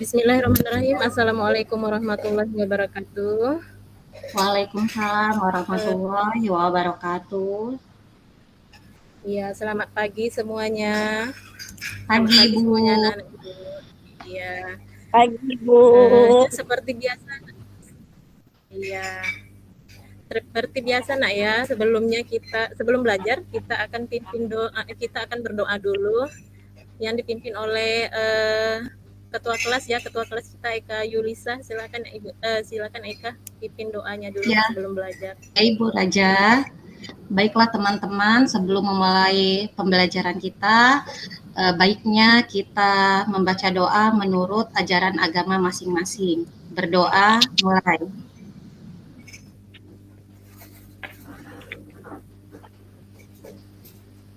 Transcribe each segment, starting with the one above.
Bismillahirrahmanirrahim. Assalamualaikum warahmatullahi wabarakatuh. Waalaikumsalam Eh, warahmatullahi wabarakatuh. ya, selamat pagi semuanya. Selamat Pagi pagi Ibu. semuanya anak-anak ibu. Iya, Pagi, Bu. seperti biasa. Iya, seperti biasa nak ya. Sebelum belajar kita akan berdoa dulu. Yang dipimpin oleh ketua kelas ya, ketua kelas kita Eka Yulisa. Silakan Eka pimpin doanya dulu Ya, sebelum belajar. Ibu Raja. Baiklah teman-teman, sebelum memulai pembelajaran kita, baiknya kita membaca doa menurut ajaran agama masing-masing. Berdoa mulai.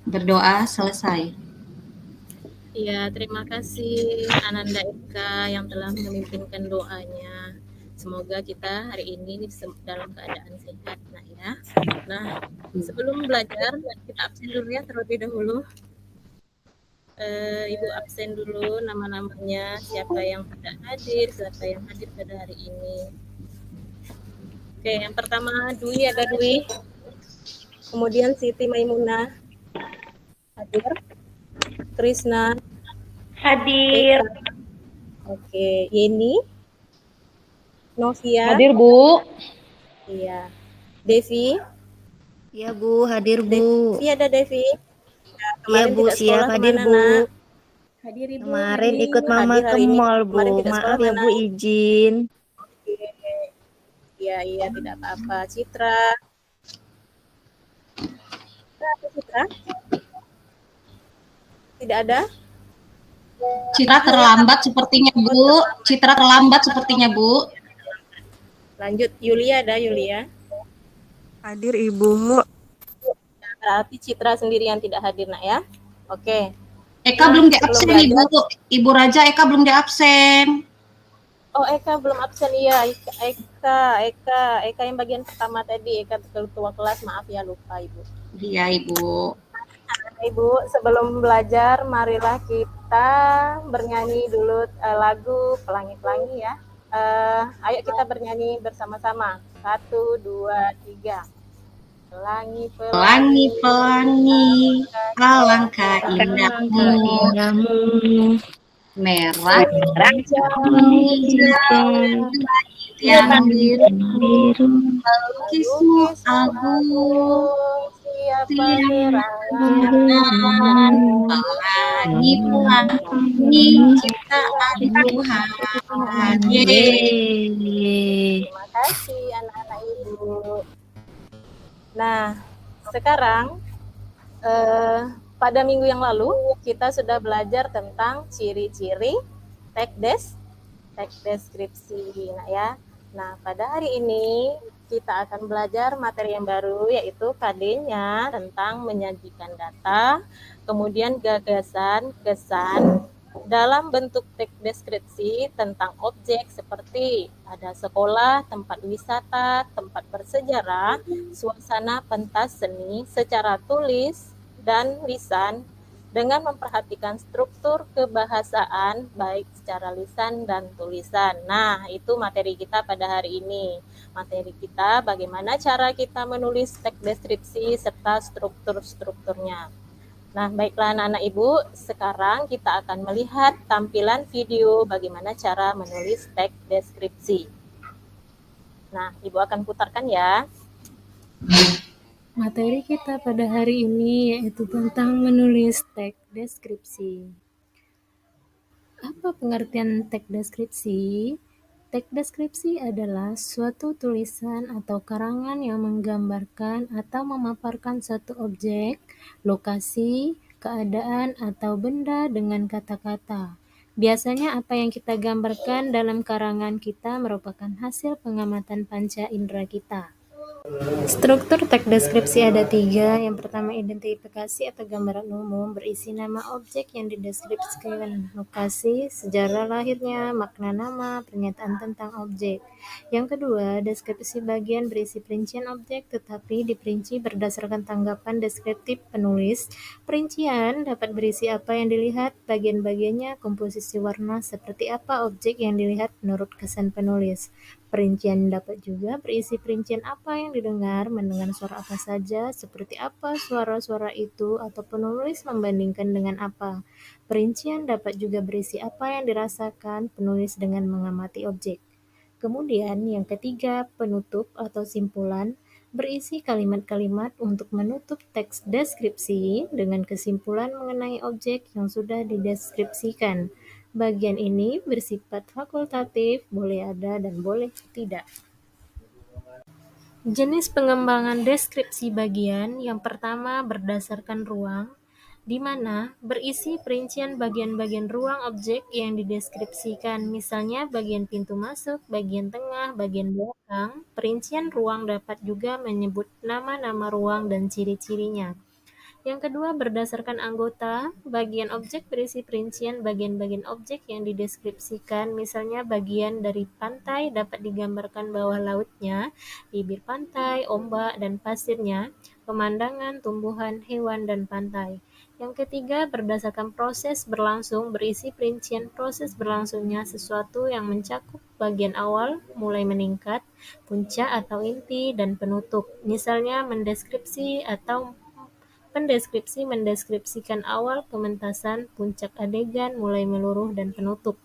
Berdoa selesai. Iya, terima kasih Ananda Eka yang telah memimpinkan doanya. Semoga kita hari ini dalam keadaan sehat, nah ya. Nah, sebelum belajar kita absen dulu ya terlebih dahulu. Ibu absen dulu nama-namanya, siapa yang tidak hadir, siapa yang hadir pada hari ini. Oke, yang pertama Dwi, ada Dwi. Kemudian Siti Maimunah hadir. Krisna, Hadir. Eka. Oke, Yeni, Novia. Hadir, Bu. Iya. Devi. Iya Bu, hadir Bu. Devi ada Devi. Ya, Iya kemarin Bu, tidak siap sekolah hadir kemana Bu. nak? Hadir Ibu. Kemarin Ini ikut Mama hadir ke hari ini. mall Bu. Kemarin tidak sekolah Maaf ya mana? Bu, izin. Oke. Iya iya tidak apa-apa. Citra. Ada Citra? Tidak ada? Citra terlambat sepertinya Bu. Citra terlambat sepertinya Bu. Lanjut Yulia, ada Yulia. Hadir Ibu. Berarti Citra sendiri yang tidak hadir nak ya. Oke. Eka belum di absen Ibu. Ibu Raja Eka belum di absen. Oh Eka belum absen iya. Eka yang bagian pertama tadi. Eka ketua kelas, maaf ya lupa Ibu. Iya Ibu. Ibu, sebelum belajar, marilah kita bernyanyi dulu lagu Pelangi-Pelangi ya. Ayo kita bernyanyi bersama-sama. 1, 2, 3. Pelangi-pelangi, alangkah indahmu. Merah yang biru, melukismu agung. Siapa pelangi ciptaan Tuhan. Terima kasih anak-anak Ibu. Nah, sekarang pada minggu yang lalu kita sudah belajar tentang ciri-ciri teks deskripsi. Nah ya. Nah, pada hari ini kita akan belajar materi yang baru yaitu KD-nya tentang menyajikan data, kemudian gagasan, kesan dalam bentuk teks deskripsi tentang objek seperti ada sekolah, tempat wisata, tempat bersejarah, suasana pentas seni secara tulis dan lisan dengan memperhatikan struktur kebahasaan baik secara lisan dan tulisan. Nah, itu materi kita pada hari ini. Materi kita bagaimana cara kita menulis teks deskripsi serta struktur-strukturnya. Nah, baiklah anak-anak Ibu, sekarang kita akan melihat tampilan video bagaimana cara menulis teks deskripsi. Nah, Ibu akan putarkan ya. Materi kita pada hari ini yaitu tentang menulis teks deskripsi. Apa pengertian teks deskripsi? Teks deskripsi adalah suatu tulisan atau karangan yang menggambarkan atau memaparkan suatu objek, lokasi, keadaan, atau benda dengan kata-kata. Biasanya apa yang kita gambarkan dalam karangan kita merupakan hasil pengamatan panca indera kita. Struktur teks deskripsi ada 3. Yang pertama, identifikasi atau gambaran umum berisi nama objek yang dideskripsikan, lokasi, sejarah lahirnya, makna nama, pernyataan tentang objek. Yang kedua, deskripsi bagian berisi perincian objek tetapi diperinci berdasarkan tanggapan deskriptif penulis. Perincian dapat berisi apa yang dilihat, bagian-bagiannya, komposisi warna, seperti apa objek yang dilihat menurut kesan penulis. Perincian dapat juga berisi perincian apa yang didengar, mendengar suara apa saja, seperti apa suara-suara itu, atau penulis membandingkan dengan apa. Perincian dapat juga berisi apa yang dirasakan penulis dengan mengamati objek. Kemudian yang ketiga, penutup atau simpulan berisi kalimat-kalimat untuk menutup teks deskripsi dengan kesimpulan mengenai objek yang sudah dideskripsikan. Bagian ini bersifat fakultatif, boleh ada dan boleh tidak. Jenis pengembangan deskripsi bagian yang pertama berdasarkan ruang, di mana berisi perincian bagian-bagian ruang objek yang dideskripsikan, misalnya bagian pintu masuk, bagian tengah, bagian belakang. Perincian ruang dapat juga menyebut nama-nama ruang dan ciri-cirinya. Yang kedua, berdasarkan anggota, bagian objek berisi perincian bagian-bagian objek yang dideskripsikan, misalnya bagian dari pantai dapat digambarkan bawah lautnya, bibir pantai, ombak, dan pasirnya, pemandangan, tumbuhan, hewan, dan pantai. Yang ketiga, berdasarkan proses berlangsung, berisi perincian proses berlangsungnya sesuatu yang mencakup bagian awal, mulai meningkat, puncak atau inti, dan penutup. Misalnya mendeskripsi atau pendeskripsi mendeskripsikan awal pementasan, puncak adegan, mulai meluruh, dan penutup.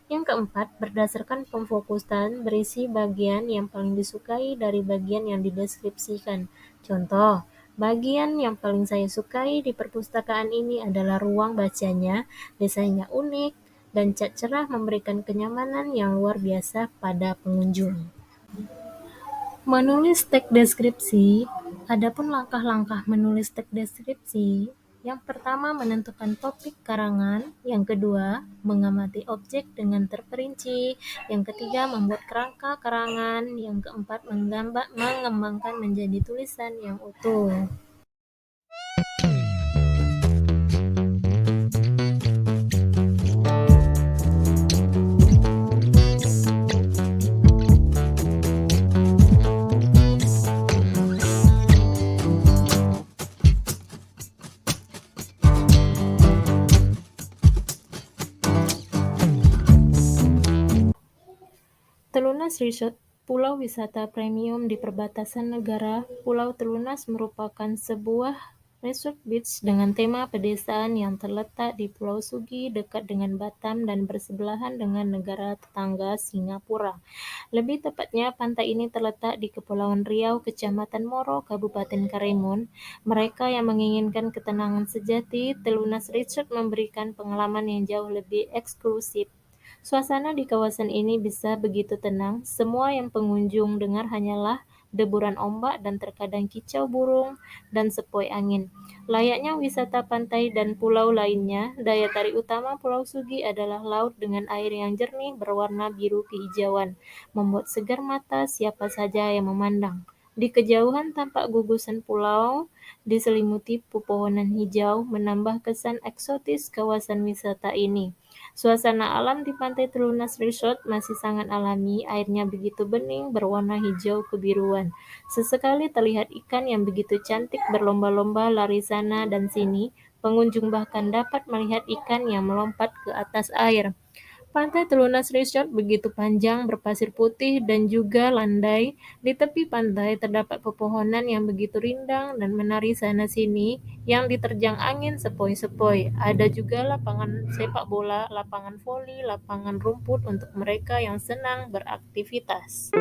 Yang keempat, berdasarkan pemfokusan berisi bagian yang paling disukai dari bagian yang dideskripsikan. Contoh, bagian yang paling saya sukai di perpustakaan ini adalah ruang bacanya, desainnya unik, dan cat cerah memberikan kenyamanan yang luar biasa pada pengunjung. Menulis teks deskripsi. Adapun langkah-langkah menulis teks deskripsi, yang pertama menentukan topik karangan, yang kedua mengamati objek dengan terperinci, yang ketiga membuat kerangka karangan, yang keempat mengembangkan menjadi tulisan yang utuh. Telunas Resort, pulau wisata premium di perbatasan negara. Pulau Telunas merupakan sebuah resort beach dengan tema pedesaan yang terletak di Pulau Sugi dekat dengan Batam dan bersebelahan dengan negara tetangga Singapura. Lebih tepatnya, pantai ini terletak di Kepulauan Riau, Kecamatan Moro, Kabupaten Karimun. Mereka yang menginginkan ketenangan sejati, Telunas Resort memberikan pengalaman yang jauh lebih eksklusif. Suasana di kawasan ini bisa begitu tenang, semua yang pengunjung dengar hanyalah deburan ombak dan terkadang kicau burung dan sepoi angin. Layaknya wisata pantai dan pulau lainnya, daya tarik utama Pulau Sugi adalah laut dengan air yang jernih berwarna biru kehijauan, membuat segar mata siapa saja yang memandang. Di kejauhan tampak gugusan pulau diselimuti pepohonan hijau, menambah kesan eksotis kawasan wisata ini. Suasana alam di pantai Telunas Resort masih sangat alami, airnya begitu bening, berwarna hijau kebiruan. Sesekali terlihat ikan yang begitu cantik berlomba-lomba lari sana dan sini, pengunjung bahkan dapat melihat ikan yang melompat ke atas air. Pantai Telunas Resort begitu panjang, berpasir putih, dan juga landai. Di tepi pantai terdapat pepohonan yang begitu rindang dan menari sana-sini yang diterjang angin sepoi-sepoi. Ada juga lapangan sepak bola, lapangan voli, lapangan rumput untuk mereka yang senang beraktivitas.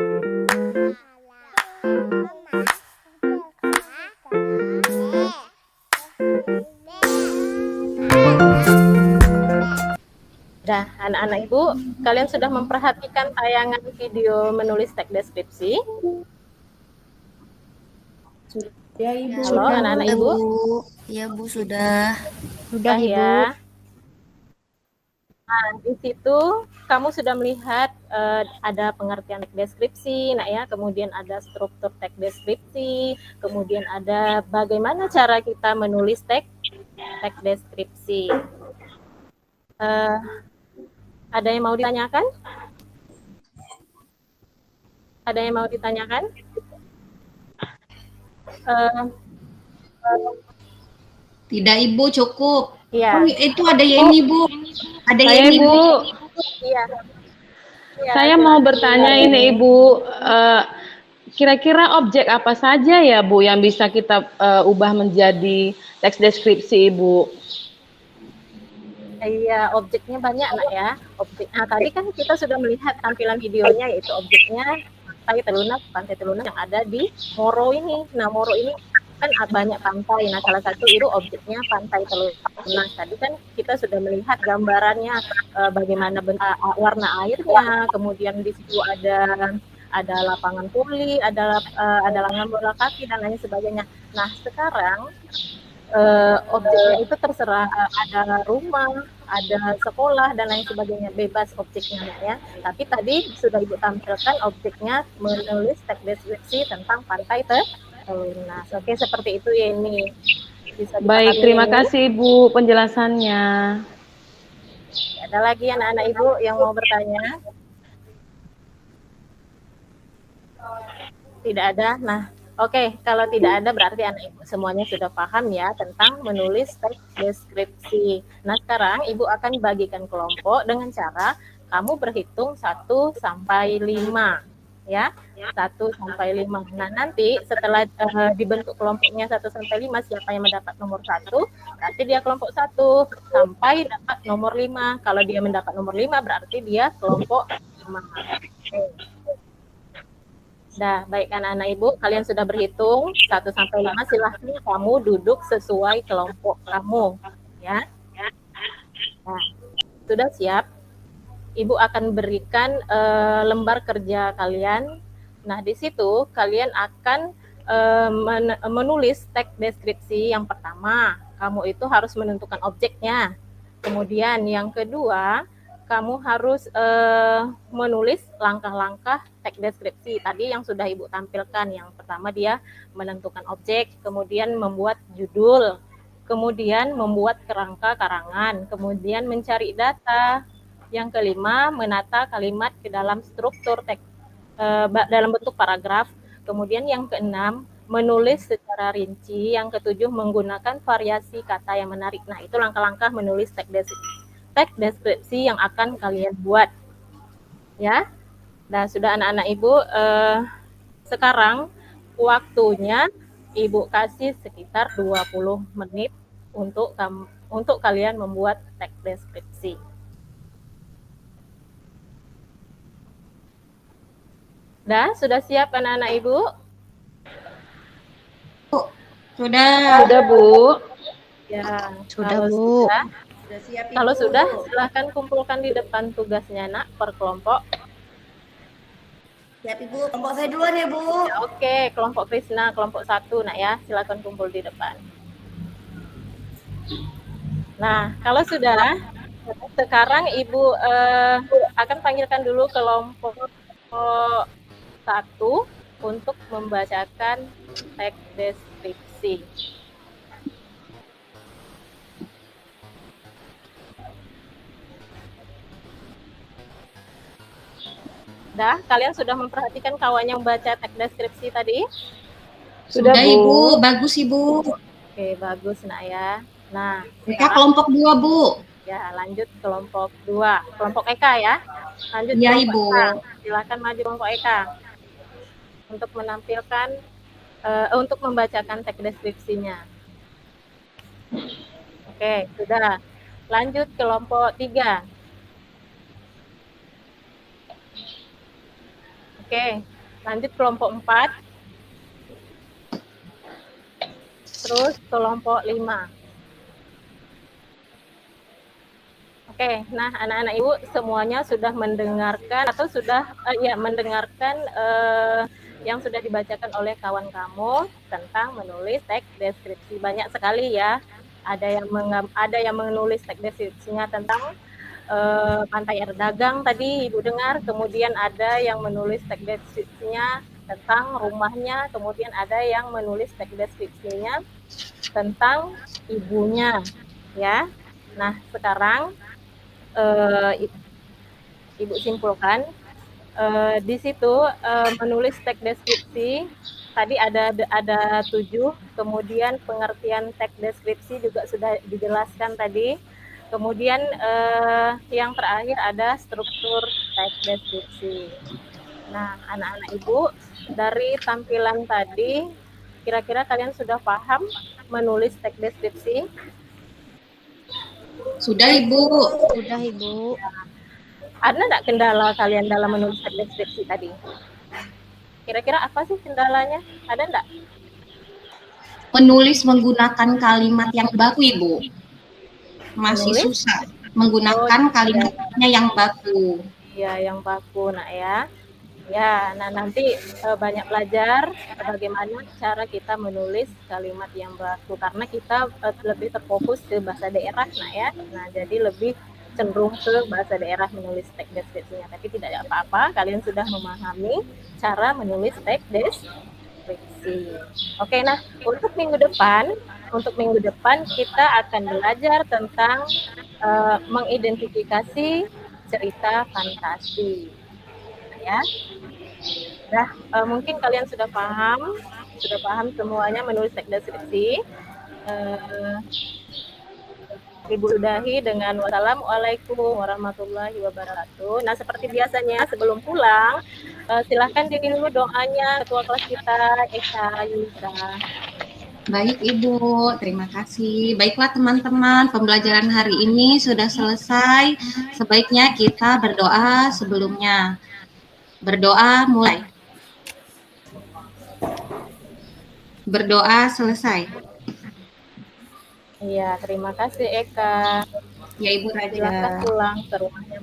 Dah, anak-anak Ibu, kalian sudah memperhatikan tayangan video menulis teks deskripsi? Ya, Ibu. Halo, anak-anak Ibu? Iya, Bu, sudah. Sudah ya. Di situ kamu sudah melihat ada pengertian teks deskripsi, nah ya, kemudian ada struktur teks deskripsi, kemudian ada bagaimana cara kita menulis teks deskripsi. Ada yang mau ditanyakan? Ada yang mau ditanyakan? Tidak Ibu, cukup. Iya. Oh, itu ada Yeni Bu. Ada Yeni Bu. Iya. Saya mau bertanya ini Ibu, kira-kira objek apa saja ya Bu yang bisa kita ubah menjadi teks deskripsi Ibu? Iya, objeknya banyak nak ya. Tadi kan kita sudah melihat tampilan videonya, yaitu objeknya Pantai Telunak yang ada di Moro ini. Nah, Moro ini kan banyak pantai. Nah, salah satu itu objeknya Pantai Telunak. Tadi kan kita sudah melihat gambarannya, bagaimana warna airnya, kemudian di situ ada lapangan voli, ada lapangan bola kaki dan lain sebagainya. Nah, sekarang objeknya itu terserah, ada rumah, ada sekolah dan lain sebagainya, bebas objeknya ya. Tapi tadi sudah Ibu tampilkan objeknya menulis teks deskripsi tentang Pantai Telunas. Oke, seperti itu ya ini. Baik, terima kasih Ibu penjelasannya. Ada lagi anak-anak Ibu yang mau bertanya? Tidak ada. Nah, oke, kalau tidak ada berarti anak Ibu semuanya sudah paham ya tentang menulis teks deskripsi. Nah, sekarang Ibu akan bagikan kelompok dengan cara kamu berhitung 1 sampai 5 ya. 1 sampai 5. Nah, nanti setelah dibentuk kelompoknya 1 sampai 5, siapa yang mendapat nomor 1, berarti dia kelompok 1 sampai dapat nomor 5. Kalau dia mendapat nomor 5 berarti dia kelompok 5. Oke. Nah, baik anak-anak Ibu, kalian sudah berhitung 1 sampai 5, silahkan kamu duduk sesuai kelompok kamu, ya. Nah, sudah siap? Ibu akan berikan lembar kerja kalian. Nah, di situ kalian akan menulis teks deskripsi. Yang pertama, kamu itu harus menentukan objeknya. Kemudian yang kedua, kamu harus menulis langkah-langkah teks deskripsi tadi yang sudah Ibu tampilkan. Yang pertama dia menentukan objek, kemudian membuat judul, kemudian membuat kerangka karangan, kemudian mencari data. Yang kelima, menata kalimat ke dalam struktur teks dalam bentuk paragraf. Kemudian yang keenam, menulis secara rinci. Yang ketujuh, menggunakan variasi kata yang menarik. Nah, itu langkah-langkah menulis teks deskripsi yang akan kalian buat ya. Nah, sudah anak-anak Ibu, sekarang waktunya Ibu kasih sekitar 20 menit untuk kalian membuat teks deskripsi. Sudah siap anak-anak Ibu? Sudah. Sudah Bu. Ya, Sudah Bu. Kalau sudah, silahkan kumpulkan di depan tugasnya nak per kelompok. Siap Ibu, kelompok saya duluan ya Bu. Ya, oke, kelompok Krisna, kelompok 1 nak ya, silahkan kumpul di depan. Nah, kalau sudah, sekarang Ibu akan panggilkan dulu kelompok 1 untuk membacakan teks deskripsi. Kalian sudah memperhatikan kawannya membaca teks deskripsi tadi? Sudah Ibu, bagus Ibu. Oke, bagus nak ya. Nah, Eka kelompok 2 Bu. Ya, lanjut kelompok 2. Kelompok Eka ya. Lanjut ya, kelompok Ibu. Eka. Silakan maju kelompok Eka untuk menampilkan untuk membacakan teks deskripsinya. Oke, sudah. Lanjut kelompok 3. Oke, lanjut kelompok 4. Terus kelompok 5. Oke, nah anak-anak Ibu semuanya sudah mendengarkan atau sudah mendengarkan yang sudah dibacakan oleh kawan kamu tentang menulis teks deskripsi. Banyak sekali ya. Ada yang menulis teks deskripsinya tentang Pantai Air Dagang tadi Ibu dengar, kemudian ada yang menulis teks deskripsinya tentang rumahnya, kemudian ada yang menulis teks deskripsinya tentang ibunya, ya. Nah, sekarang Ibu simpulkan di situ menulis teks deskripsi tadi ada 7, kemudian pengertian teks deskripsi juga sudah dijelaskan tadi. Kemudian yang terakhir ada struktur teks deskripsi. Nah, anak-anak Ibu, dari tampilan tadi, kira-kira kalian sudah paham menulis teks deskripsi? Sudah, Ibu. Sudah, Ibu. Ada nggak kendala kalian dalam menulis teks deskripsi tadi? Kira-kira apa sih kendalanya? Ada nggak? Menulis menggunakan kalimat yang baku, Ibu. Masih Menulis? susah menggunakan kalimatnya yang baku. Iya, yang baku, nak ya. Ya, nah nanti banyak belajar bagaimana cara kita menulis kalimat yang baku karena kita lebih terfokus ke bahasa daerah, nak ya. Nah, jadi lebih cenderung ke bahasa daerah menulis teks deskripsinya. Tapi tidak apa-apa, kalian sudah memahami cara menulis teks deskripsi. Oke, nah untuk minggu depan kita akan belajar tentang mengidentifikasi cerita fantasi. Ya, nah mungkin kalian sudah paham semuanya menulis teks deskripsi. Ibu sudahi dengan wassalamualaikum warahmatullahi wabarakatuh. Nah, seperti biasanya sebelum pulang, silahkan diri dulu doanya ketua kelas kita, Eka Yulisa. Baik, Ibu. Terima kasih. Baiklah, teman-teman. Pembelajaran hari ini sudah selesai. Sebaiknya kita berdoa sebelumnya. Berdoa mulai. Berdoa selesai. Iya, terima kasih Eka. Ya, Ibu Raja. Silakan pulang ke rumahnya.